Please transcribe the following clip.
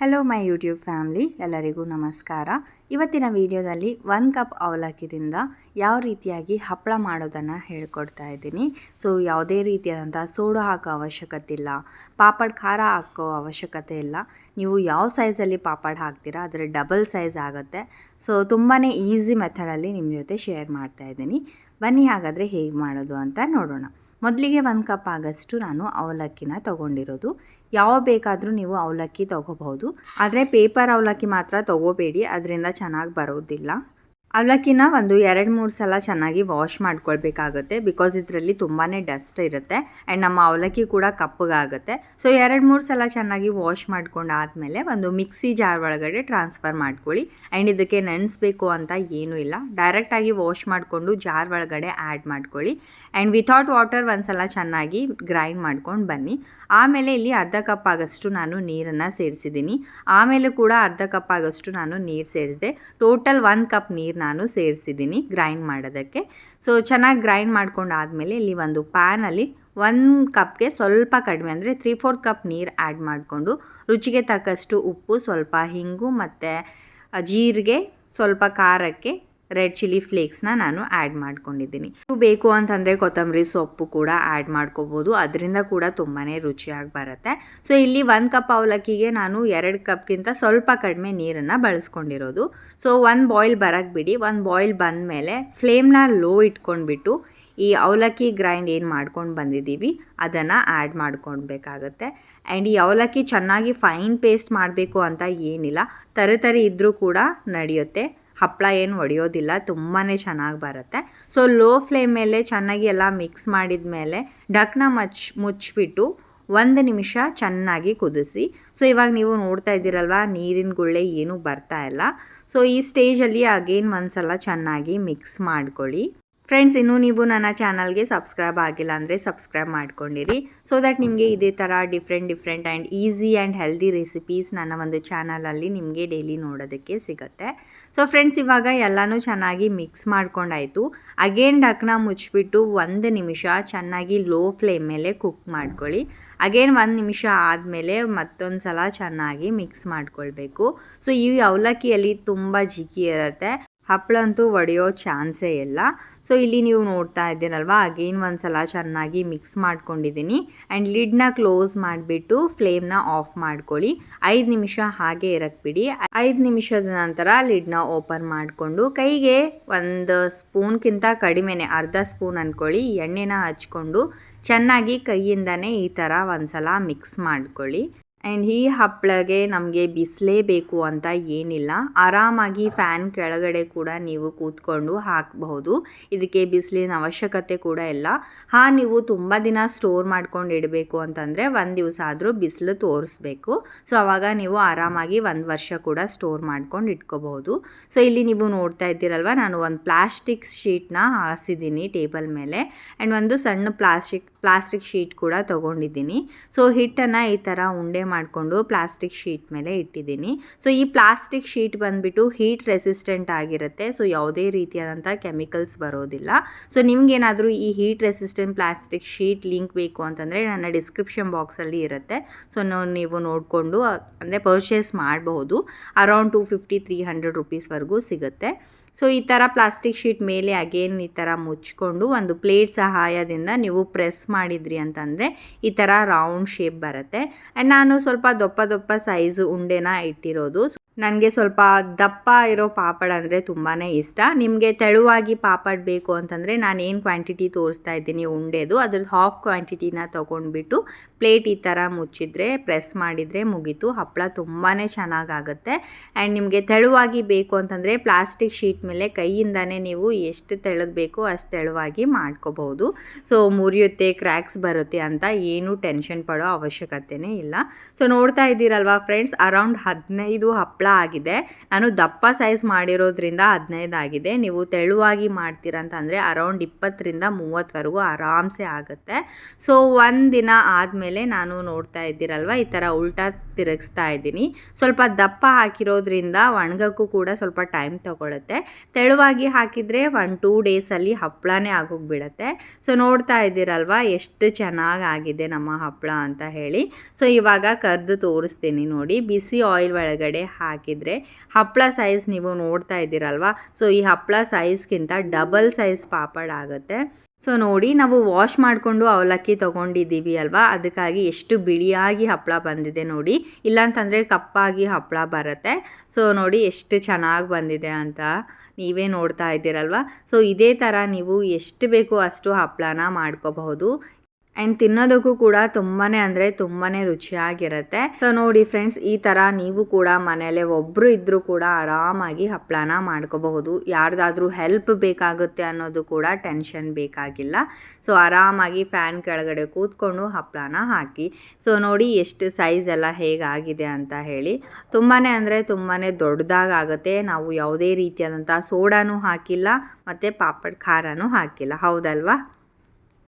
Hello my YouTube family, ಎಲ್ಲರಿಗೂ ನಮಸ್ಕಾರ. ಇವತ್ತಿನ ವಿಡಿಯೋದಲ್ಲಿ 1 ಕಪ್ ಅವಲಕ್ಕಿದಿಂದ ಯಾವ ರೀತಿಯಾಗಿ ಹಪ್ಪಳ ಮಾಡೋದನ್ನು ಹೇಳ್ಕೊಡ್ತಾ ಇದ್ದೀನಿ. ಸೊ ಯಾವುದೇ ರೀತಿಯಾದಂಥ ಸೋಡಾ ಹಾಕೋ ಅವಶ್ಯಕತೆ ಇಲ್ಲ, ಪಾಪಡ್ ಖಾರ ಹಾಕೋ ಅವಶ್ಯಕತೆ ಇಲ್ಲ. ನೀವು ಯಾವ ಸೈಜಲ್ಲಿ ಪಾಪಡ್ ಹಾಕ್ತೀರಾ ಅದರ ಡಬಲ್ ಸೈಜ್ ಆಗುತ್ತೆ. ಸೊ ತುಂಬಾ ಈಸಿ ಮೆಥಡಲ್ಲಿ ನಿಮ್ಮ ಜೊತೆ ಶೇರ್ ಮಾಡ್ತಾ ಇದ್ದೀನಿ. ಬನ್ನಿ ಹಾಗಾದರೆ ಹೇಗೆ ಮಾಡೋದು ಅಂತ ನೋಡೋಣ. ಮೊದಲಿಗೆ 1 ಕಪ್ ಆಗಷ್ಟು ನಾನು ಅವಲಕ್ಕಿನ ತೊಗೊಂಡಿರೋದು. ಯಾವ ಬೇಕಾದರೂ ನೀವು ಅವಲಕ್ಕಿ ತೊಗೋಬಹುದು, ಆದರೆ ಪೇಪರ್ ಅವಲಕ್ಕಿ ಮಾತ್ರ ತೊಗೋಬೇಡಿ, ಅದರಿಂದ ಚೆನ್ನಾಗಿ ಬರೋದಿಲ್ಲ. ಅವಲಕ್ಕಿನ ಒಂದು 2-3 ಸಲ ಚೆನ್ನಾಗಿ ವಾಶ್ ಮಾಡ್ಕೊಳ್ಬೇಕಾಗುತ್ತೆ. ಬಿಕಾಸ್ ಇದರಲ್ಲಿ ತುಂಬಾ ಡಸ್ಟ್ ಇರುತ್ತೆ ಆ್ಯಂಡ್ ನಮ್ಮ ಅವಲಕ್ಕಿ ಕೂಡ ಕಪ್ಪಗಾಗುತ್ತೆ. ಸೊ 2-3 ಸಲ ಚೆನ್ನಾಗಿ ವಾಶ್ ಮಾಡ್ಕೊಂಡಾದಮೇಲೆ ಒಂದು ಮಿಕ್ಸಿ ಜಾರ್ ಒಳಗಡೆ ಟ್ರಾನ್ಸ್ಫರ್ ಮಾಡ್ಕೊಳ್ಳಿ. ಆ್ಯಂಡ್ ಇದಕ್ಕೆ ನೆನೆಸ್ಬೇಕು ಅಂತ ಏನೂ ಇಲ್ಲ, ಡೈರೆಕ್ಟಾಗಿ ವಾಶ್ ಮಾಡಿಕೊಂಡು ಜಾರ್ ಒಳಗಡೆ ಆ್ಯಡ್ ಮಾಡ್ಕೊಳ್ಳಿ. ಆ್ಯಂಡ್ ವಿತೌಟ್ ವಾಟರ್ ಒಂದು ಸಲ ಚೆನ್ನಾಗಿ ಗ್ರೈಂಡ್ ಮಾಡ್ಕೊಂಡು ಬನ್ನಿ. ಆಮೇಲೆ ಇಲ್ಲಿ ಅರ್ಧ ಕಪ್ ಆಗಷ್ಟು ನಾನು ನೀರನ್ನು ಸೇರಿಸಿದ್ದೀನಿ. ಆಮೇಲೆ ಕೂಡ ಅರ್ಧ ಕಪ್ ಆಗಷ್ಟು ನಾನು ನೀರು ಸೇರಿಸಿದೆ. ಟೋಟಲ್ 1 ಕಪ್ ನೀರು ನಾನು ಸೇರಿಸಿದ್ದೀನಿ ಗ್ರೈಂಡ್ ಮಾಡೋದಕ್ಕೆ. ಸೊ ಚೆನ್ನಾಗಿ ಗ್ರೈಂಡ್ ಮಾಡ್ಕೊಂಡಾದಮೇಲೆ ಇಲ್ಲಿ ಒಂದು ಪ್ಯಾನಲ್ಲಿ 1 ಕಪ್ಗೆ ಸ್ವಲ್ಪ ಕಡಿಮೆ ಅಂದರೆ 3/4 ಕಪ್ ನೀರು ಆ್ಯಡ್ ಮಾಡಿಕೊಂಡು ರುಚಿಗೆ ತಕ್ಕಷ್ಟು ಉಪ್ಪು, ಸ್ವಲ್ಪ ಹಿಂಗು ಮತ್ತು ಜೀರಿಗೆ, ಸ್ವಲ್ಪ ಖಾರಕ್ಕೆ ರೆಡ್ ಚಿಲ್ಲಿ ಫ್ಲೇಕ್ಸ್ನ ನಾನು ಆ್ಯಡ್ ಮಾಡ್ಕೊಂಡಿದ್ದೀನಿ. ನೀವು ಬೇಕು ಅಂತಂದರೆ ಕೊತ್ತಂಬರಿ ಸೊಪ್ಪು ಕೂಡ ಆ್ಯಡ್ ಮಾಡ್ಕೋಬೋದು, ಅದರಿಂದ ಕೂಡ ತುಂಬಾ ರುಚಿಯಾಗಿ ಬರುತ್ತೆ. ಸೊ ಇಲ್ಲಿ 1 ಕಪ್ ಅವಲಕ್ಕಿಗೆ ನಾನು 2 ಕಪ್ಗಿಂತ ಸ್ವಲ್ಪ ಕಡಿಮೆ ನೀರನ್ನು ಬಳಸ್ಕೊಂಡಿರೋದು. ಸೊ 1 ಬಾಯ್ಲ್ ಬರೋಕ್ಕೆ ಬಿಡಿ. 1 ಬಾಯ್ಲ್ ಬಂದಮೇಲೆ ಫ್ಲೇಮ್ನ ಲೋ ಇಟ್ಕೊಂಡ್ಬಿಟ್ಟು ಈ ಅವಲಕ್ಕಿ ಗ್ರೈಂಡ್ ಏನು ಮಾಡ್ಕೊಂಡು ಬಂದಿದ್ದೀವಿ ಅದನ್ನು ಆ್ಯಡ್ ಮಾಡ್ಕೊಳ್ಬೇಕಾಗತ್ತೆ. ಆ್ಯಂಡ್ ಈ ಅವಲಕ್ಕಿ ಚೆನ್ನಾಗಿ ಫೈನ್ ಪೇಸ್ಟ್ ಮಾಡಬೇಕು ಅಂತ ಏನಿಲ್ಲ, ತರಿ ಇದ್ದರೂ ಕೂಡ ನಡೆಯುತ್ತೆ. ಹಪ್ಪಳ ಏನು ಒಡೆಯೋದಿಲ್ಲ, ತುಂಬಾ ಚೆನ್ನಾಗಿ ಬರುತ್ತೆ. ಸೊ ಲೋ ಫ್ಲೇಮ್ ಮೇಲೆ ಚೆನ್ನಾಗಿ ಎಲ್ಲ ಮಿಕ್ಸ್ ಮಾಡಿದ ಮೇಲೆ ಢಕ್ನ ಮುಚ್ಚಿಬಿಟ್ಟು 1 ನಿಮಿಷ ಚೆನ್ನಾಗಿ ಕುದಿಸಿ. ಸೊ ಇವಾಗ ನೀವು ನೋಡ್ತಾ ಇದ್ದೀರಲ್ವ, ನೀರಿನ ಗುಳ್ಳೆ ಏನೂ ಬರ್ತಾ ಇಲ್ಲ. ಸೊ ಈ ಸ್ಟೇಜಲ್ಲಿ ಅಗೇನ್ ಒಂದು ಸಲ ಚೆನ್ನಾಗಿ ಮಿಕ್ಸ್ ಮಾಡ್ಕೊಳ್ಳಿ. ಫ್ರೆಂಡ್ಸ್, ಇನ್ನೂ ನೀವು ನನ್ನ ಚಾನಲ್ಗೆ ಸಬ್ಸ್ಕ್ರೈಬ್ ಆಗಿಲ್ಲ ಅಂದರೆ ಸಬ್ಸ್ಕ್ರೈಬ್ ಮಾಡ್ಕೊಂಡಿರಿ. ಸೊ ದ್ಯಾಟ್ ನಿಮಗೆ ಇದೇ ಥರ different and easy and healthy recipes ನನ್ನ ಒಂದು ಚಾನಲಲ್ಲಿ ನಿಮಗೆ ಡೈಲಿ ನೋಡೋದಕ್ಕೆ ಸಿಗುತ್ತೆ. ಸೊ ಫ್ರೆಂಡ್ಸ್, ಇವಾಗ ಎಲ್ಲನೂ ಚೆನ್ನಾಗಿ ಮಿಕ್ಸ್ ಮಾಡ್ಕೊಂಡಾಯಿತು. ಅಗೇನ್ ಢಕ್ನ ಮುಚ್ಚಿಬಿಟ್ಟು 1 ನಿಮಿಷ ಚೆನ್ನಾಗಿ ಲೋ ಫ್ಲೇಮ್ ಮೇಲೆ ಕುಕ್ ಮಾಡ್ಕೊಳ್ಳಿ. ಅಗೇನ್ 1 ನಿಮಿಷ ಆದಮೇಲೆ ಮತ್ತೊಂದು ಸಲ ಚೆನ್ನಾಗಿ ಮಿಕ್ಸ್ ಮಾಡ್ಕೊಳ್ಬೇಕು. ಸೊ ಈ ಅವಲಕ್ಕಿಯಲ್ಲಿ ತುಂಬ ಜಿಗಿ ಇರುತ್ತೆ, ಹಪ್ಪಳ ಅಂತೂ ಒಡೆಯೋ ಚಾನ್ಸೇ ಇಲ್ಲ. ಸೊ ಇಲ್ಲಿ ನೀವು ನೋಡ್ತಾ ಇದ್ದೀರಲ್ವ, ಅಗೇನ್ ಒಂದು ಸಲ ಚೆನ್ನಾಗಿ ಮಿಕ್ಸ್ ಮಾಡ್ಕೊಂಡಿದ್ದೀನಿ. ಆ್ಯಂಡ್ ಲಿಡ್ನ ಕ್ಲೋಸ್ ಮಾಡಿಬಿಟ್ಟು ಫ್ಲೇಮ್ನ ಆಫ್ ಮಾಡ್ಕೊಳ್ಳಿ. 5 ನಿಮಿಷ ಹಾಗೆ ಇರಕ್ಕೆ ಬಿಡಿ. 5 ನಿಮಿಷದ ನಂತರ ಲಿಡ್ನ ಓಪನ್ ಮಾಡಿಕೊಂಡು ಕೈಗೆ 1 ಸ್ಪೂನ್ಗಿಂತ ಕಡಿಮೆನೇ, ಅರ್ಧ ಸ್ಪೂನ್ ಅಂದ್ಕೊಳ್ಳಿ, ಎಣ್ಣೆನ ಹಚ್ಕೊಂಡು ಚೆನ್ನಾಗಿ ಕೈಯಿಂದನೇ ಈ ಥರ ಒಂದು ಸಲ ಮಿಕ್ಸ್ ಮಾಡ್ಕೊಳ್ಳಿ. ಆ್ಯಂಡ್ ಈ ಹಪ್ಪಳಗೆ ನಮಗೆ ಬಿಸಿಲೇಬೇಕು ಅಂತ ಏನಿಲ್ಲ, ಆರಾಮಾಗಿ ಫ್ಯಾನ್ ಕೆಳಗಡೆ ಕೂಡ ನೀವು ಕೂತ್ಕೊಂಡು ಹಾಕಬಹುದು. ಇದಕ್ಕೆ ಬಿಸಿಲಿನ ಅವಶ್ಯಕತೆ ಕೂಡ ಇಲ್ಲ. ನೀವು ತುಂಬ ದಿನ ಸ್ಟೋರ್ ಮಾಡ್ಕೊಂಡು ಇಡಬೇಕು ಅಂತಂದರೆ 1 ದಿವಸ ಆದರೂ ಬಿಸಿಲು ತೋರಿಸ್ಬೇಕು. ಸೊ ಆವಾಗ ನೀವು ಆರಾಮಾಗಿ 1 ವರ್ಷ ಕೂಡ ಸ್ಟೋರ್ ಮಾಡ್ಕೊಂಡು ಇಟ್ಕೋಬಹುದು. ಸೊ ಇಲ್ಲಿ ನೀವು ನೋಡ್ತಾ ಇದ್ದೀರಲ್ವ, ನಾನು ಒಂದು ಪ್ಲಾಸ್ಟಿಕ್ ಶೀಟ್ನ ಹಾಸಿದ್ದೀನಿ ಟೇಬಲ್ ಮೇಲೆ. ಆ್ಯಂಡ್ ಒಂದು ಸಣ್ಣ ಪ್ಲಾಸ್ಟಿಕ್ ಶೀಟ್ ಕೂಡ ತೊಗೊಂಡಿದ್ದೀನಿ. ಸೊ ಹಿಟ್ಟನ್ನು ಈ ಥರ ಉಂಡೆ ಮಾಡಿಕೊಂಡು ಪ್ಲಾಸ್ಟಿಕ್ ಶೀಟ್ ಮೇಲೆ ಇಟ್ಟಿದ್ದೀನಿ. ಸೊ ಈ ಪ್ಲಾಸ್ಟಿಕ್ ಶೀಟ್ ಬಂದುಬಿಟ್ಟು ಹೀಟ್ ರೆಸಿಸ್ಟೆಂಟ್ ಆಗಿರುತ್ತೆ. ಸೊ ಯಾವುದೇ ರೀತಿಯಾದಂಥ ಕೆಮಿಕಲ್ಸ್ ಬರೋದಿಲ್ಲ. ಸೊ ನಿಮಗೇನಾದರೂ ಈ heat resistant plastic sheet link ಬೇಕು ಅಂತಂದರೆ ನನ್ನ ಡಿಸ್ಕ್ರಿಪ್ಷನ್ ಬಾಕ್ಸಲ್ಲಿ ಇರುತ್ತೆ. ಸೊ ನೀವು ನೋಡಿಕೊಂಡು ಅಂದರೆ ಪರ್ಚೇಸ್ ಮಾಡಬಹುದು. ಅರೌಂಡ್ 250-300 ರುಪೀಸ್ವರೆಗೂ ಸಿಗುತ್ತೆ. ಸೊ ಈ ಥರ ಪ್ಲಾಸ್ಟಿಕ್ ಶೀಟ್ ಮೇಲೆ ಅಗೇನ್ ಈ ಥರ ಮುಚ್ಕೊಂಡು ಒಂದು ಪ್ಲೇಟ್ ಸಹಾಯದಿಂದ ನೀವು ಪ್ರೆಸ್ ಮಾಡಿದ್ರಿ ಅಂತಂದರೆ ಈ ಥರ ರೌಂಡ್ ಶೇಪ್ ಬರುತ್ತೆ. ಆ್ಯಂಡ್ ನಾನು ಸ್ವಲ್ಪ ದಪ್ಪ ಸೈಜ್ ಉಂಡೆನ ಇಟ್ಟಿರೋದು. ನನಗೆ ಸ್ವಲ್ಪ ದಪ್ಪ ಇರೋ ಪಾಪಡ್ ಅಂದರೆ ತುಂಬಾ ಇಷ್ಟ. ನಿಮಗೆ ತೆಳುವಾಗಿ ಪಾಪಡ್ ಬೇಕು ಅಂತಂದರೆ ನಾನು ಏನು ಕ್ವಾಂಟಿಟಿ ತೋರಿಸ್ತಾ ಇದ್ದೀನಿ ಉಂಡೆದು, ಅದ್ರದ್ದು ಹಾಫ್ ಕ್ವಾಂಟಿಟಿನ ತೊಗೊಂಡ್ಬಿಟ್ಟು ಪ್ಲೇಟ್ ಈ ಥರ ಮುಚ್ಚಿದ್ರೆ, ಪ್ರೆಸ್ ಮಾಡಿದರೆ ಮುಗೀತು. ಹಪ್ಪಳ ತುಂಬಾ ಚೆನ್ನಾಗಾಗುತ್ತೆ. ಆ್ಯಂಡ್ ನಿಮಗೆ ತೆಳುವಾಗಿ ಬೇಕು ಅಂತಂದರೆ ಪ್ಲಾಸ್ಟಿಕ್ ಶೀಟ್ ಮೇಲೆ ಕೈಯಿಂದನೇ ನೀವು ಎಷ್ಟು ತೆಳ್ಳಗೆ ಬೇಕೋ ಅಷ್ಟು ತೆಳುವಾಗಿ ಮಾಡ್ಕೋಬಹುದು. ಸೊ ಮುರಿಯುತ್ತೆ, ಕ್ರ್ಯಾಕ್ಸ್ ಬರುತ್ತೆ ಅಂತ ಏನೂ ಟೆನ್ಷನ್ ಪಡೋ ಅವಶ್ಯಕತೆನೇ ಇಲ್ಲ. ಸೊ ನೋಡ್ತಾ ಇದ್ದೀರಲ್ವಾ ಫ್ರೆಂಡ್ಸ್, ಅರೌಂಡ್ 15 ಹಪ್ಪಳ ಆಗಿದೆ. ನಾನು ದಪ್ಪ ಸೈಜ್ ಮಾಡಿರೋದ್ರಿಂದ 15 ಆಗಿದೆ. ನೀವು ತೆಳುವಾಗಿ ಮಾಡ್ತೀರಂತಂದರೆ ಅರೌಂಡ್ 20-30ವರೆಗೂ ಆರಾಮ್ಸೆ ಆಗುತ್ತೆ. ಸೊ 1 ದಿನ ಆದಮೇಲೆ ಆದಮೇಲೆ ನಾನು ನೋಡ್ತಾ ಇದ್ದೀರಲ್ವ ಈ ಥರ ಉಲ್ಟಾ ತಿರುಗಿಸ್ತಾ ಇದ್ದೀನಿ. ಸ್ವಲ್ಪ ದಪ್ಪ ಹಾಕಿರೋದ್ರಿಂದ ಒಣಗೋಕ್ಕೂ ಕೂಡ ಸ್ವಲ್ಪ ಟೈಮ್ ತೊಗೊಳುತ್ತೆ. ತೆಳುವಾಗಿ ಹಾಕಿದರೆ 1-2 ಡೇಸಲ್ಲಿ ಹಪ್ಪಳನೇ ಆಗೋಗ್ಬಿಡುತ್ತೆ. ಸೊ ನೋಡ್ತಾ ಇದ್ದೀರಲ್ವ ಎಷ್ಟು ಚೆನ್ನಾಗಿ ಆಗಿದೆ ನಮ್ಮ ಹಪ್ಪಳ ಅಂತ ಹೇಳಿ. ಸೊ ಇವಾಗ ಕರೆದು ತೋರಿಸ್ತೀನಿ ನೋಡಿ. ಬಿಸಿ ಆಯಿಲ್ ಒಳಗಡೆ ಹಾಕಿದರೆ ಹಪ್ಪಳ ಸೈಜ್ ನೀವು ನೋಡ್ತಾ ಇದ್ದೀರಲ್ವ. ಸೊ ಈ ಹಪ್ಪಳ ಸೈಜ್ಗಿಂತ ಡಬಲ್ ಸೈಜ್ ಪಾಪಡ್ ಆಗುತ್ತೆ. ಸೊ ನೋಡಿ, ನಾವು ವಾಶ್ ಮಾಡಿಕೊಂಡು ಅವಲಕ್ಕಿ ತೊಗೊಂಡಿದ್ದೀವಿ ಅಲ್ವಾ, ಅದಕ್ಕಾಗಿ ಎಷ್ಟು ಬಿಳಿಯಾಗಿ ಹಪ್ಪಳ ಬಂದಿದೆ ನೋಡಿ. ಇಲ್ಲಾಂತಂದರೆ ಕಪ್ಪಾಗಿ ಹಪ್ಪಳ ಬರುತ್ತೆ. ಸೊ ನೋಡಿ ಎಷ್ಟು ಚೆನ್ನಾಗಿ ಬಂದಿದೆ ಅಂತ ನೀವೇ ನೋಡ್ತಾ ಇದ್ದೀರಲ್ವ. ಸೊ ಇದೇ ಥರ ನೀವು ಎಷ್ಟು ಬೇಕೋ ಅಷ್ಟು ಹಪ್ಪಳನ ಮಾಡ್ಕೋಬಹುದು. ಆ್ಯಂಡ್ ತಿನ್ನೋದಕ್ಕೂ ಕೂಡ ತುಂಬಾ ಅಂದರೆ ತುಂಬಾ ರುಚಿಯಾಗಿರುತ್ತೆ. ಸೊ ನೋಡಿ ಫ್ರೆಂಡ್ಸ್, ಈ ಥರ ನೀವು ಕೂಡ ಮನೆಯಲ್ಲೇ ಒಬ್ಬರು ಇದ್ದರೂ ಕೂಡ ಆರಾಮಾಗಿ ಹಪ್ಪಳನ ಮಾಡ್ಕೋಬಹುದು. ಯಾರ್ದಾದ್ರೂ ಹೆಲ್ಪ್ ಬೇಕಾಗುತ್ತೆ ಅನ್ನೋದು ಕೂಡ ಟೆನ್ಷನ್ ಬೇಕಾಗಿಲ್ಲ. ಸೊ ಆರಾಮಾಗಿ ಫ್ಯಾನ್ ಕೆಳಗಡೆ ಕೂತ್ಕೊಂಡು ಹಪ್ಪಳನ ಹಾಕಿ. ಸೊ ನೋಡಿ ಎಷ್ಟು ಸೈಜ್ ಎಲ್ಲ ಹೇಗಾಗಿದೆ ಅಂತ ಹೇಳಿ. ತುಂಬಾ ಅಂದರೆ ತುಂಬಾ ದೊಡ್ಡದಾಗುತ್ತೆ. ನಾವು ಯಾವುದೇ ರೀತಿಯಾದಂಥ ಸೋಡಾನೂ ಹಾಕಿಲ್ಲ ಮತ್ತು ಪಾಪಡ್ ಖಾರನೂ ಹಾಕಿಲ್ಲ, ಹೌದಲ್ವಾ?